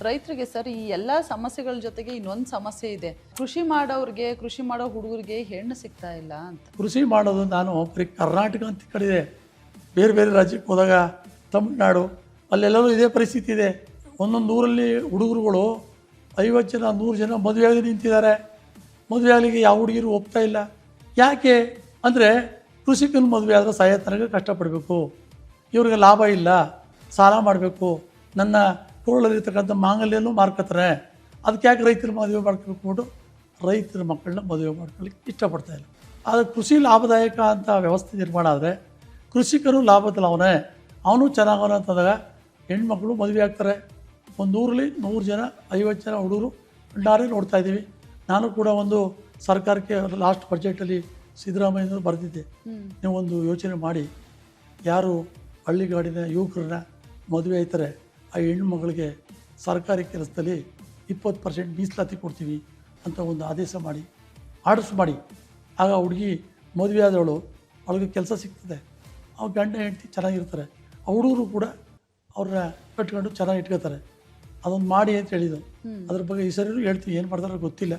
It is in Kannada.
ರೈತರಿಗೆ ಸರ್ ಈ ಎಲ್ಲಾ ಸಮಸ್ಯೆಗಳ ಜೊತೆಗೆ ಇನ್ನೊಂದು ಸಮಸ್ಯೆ ಇದೆ. ಕೃಷಿ ಮಾಡೋರ್ಗೆ, ಕೃಷಿ ಮಾಡೋ ಹುಡುಗರಿಗೆ ಹೆಣ್ಣು ಸಿಗ್ತಾ ಇಲ್ಲ ಅಂತ. ಕೃಷಿ ಮಾಡೋದು ನಾನು ಬರೀ ಕರ್ನಾಟಕ ಅಂತ ಕಡಿದೆ, ಬೇರೆ ಬೇರೆ ರಾಜ್ಯಕ್ಕೆ ಹೋದಾಗ ತಮಿಳ್ನಾಡು ಅಲ್ಲೆಲ್ಲರೂ ಇದೇ ಪರಿಸ್ಥಿತಿ ಇದೆ. ಒಂದೊಂದು ಊರಲ್ಲಿ ಹುಡುಗರುಗಳು 50 ಜನ 100 ಜನ ಮದುವೆ ಆಗಿ ನಿಂತಿದ್ದಾರೆ. ಮದುವೆ ಆಗಲಿಕ್ಕೆ ಯಾವ ಹುಡುಗಿರು ಒಪ್ತಾ ಇಲ್ಲ. ಯಾಕೆ ಅಂದರೆ ಕೃಷಿಕನ ಮದುವೆ ಆದರೆ ಸಾಯೋ ತನಕ ಕಷ್ಟಪಡಬೇಕು, ಇವ್ರಿಗೆ ಲಾಭ ಇಲ್ಲ, ಸಾಲ ಮಾಡಬೇಕು, ನನ್ನ ಕೋಳಲ್ಲಿರ್ತಕ್ಕಂಥ ಮಾಂಗಲ್ಯನೂ ಮಾರ್ಕೋತಾರೆ. ಅದಕ್ಕೆ ಯಾಕೆ ರೈತರ ಮದುವೆ ಮಾಡ್ಕೊಬಿಟ್ಟು ರೈತರ ಮಕ್ಕಳನ್ನ ಮದುವೆ ಮಾಡ್ಕೊಳ್ಳಿಕ್ಕೆ ಇಷ್ಟಪಡ್ತಾಯಿಲ್ಲ. ಆದರೆ ಕೃಷಿ ಲಾಭದಾಯಕ ಅಂತ ವ್ಯವಸ್ಥೆ ನಿರ್ಮಾಣ ಆದರೆ ಕೃಷಿಕರು ಲಾಭದಲ್ಲಿ ಅವನು ಚೆನ್ನಾಗವನ ಅಂತಂದಾಗ ಹೆಣ್ಮಕ್ಳು ಮದುವೆ ಆಗ್ತಾರೆ. ಒಂದು ಊರಲ್ಲಿ 100 ಜನ 50 ಜನ ಹುಡುಗರು ಭಂಡಾರಿ ನೋಡ್ತಾಯಿದ್ದೀವಿ. ನಾನು ಕೂಡ ಒಂದು ಸರ್ಕಾರಕ್ಕೆ ಲಾಸ್ಟ್ ಬಜೆಟಲ್ಲಿ ಸಿದ್ದರಾಮಯ್ಯನವರು ಬರೆದಿದ್ದೆ, ನೀವು ಒಂದು ಯೋಚನೆ ಮಾಡಿ, ಯಾರು ಹಳ್ಳಿಗಾಡಿನ ಯುವಕರನ್ನ ಮದುವೆ ಆಯ್ತಾರೆ ಆ ಹೆಣ್ಣು ಮಗಳಿಗೆ ಸರ್ಕಾರಿ ಕೆಲಸದಲ್ಲಿ 20% ಮೀಸಲಾತಿ ಕೊಡ್ತೀವಿ ಅಂತ ಒಂದು ಆದೇಶ ಮಾಡಿ, ಆರ್ಡರ್ಸ್ ಮಾಡಿ. ಆಗ ಹುಡುಗಿ ಮದುವೆ ಆದವಳು ಅವಳಿಗೆ ಕೆಲಸ ಸಿಗ್ತದೆ, ಅವ್ರ ಗಂಡ ಹೆಂಡತಿ ಚೆನ್ನಾಗಿರ್ತಾರೆ, ಆ ಹುಡುಗರು ಕೂಡ ಅವ್ರನ್ನ ಕಟ್ಕೊಂಡು ಚೆನ್ನಾಗಿ ಇಟ್ಕೋತಾರೆ. ಅದೊಂದು ಮಾಡಿ ಅಂತ ಹೇಳಿದ್ದು. ಅದ್ರ ಬಗ್ಗೆ ಈ ಸರಿ ಹೇಳ್ತೀವಿ, ಏನು ಮಾಡ್ತಾರೋ ಗೊತ್ತಿಲ್ಲ.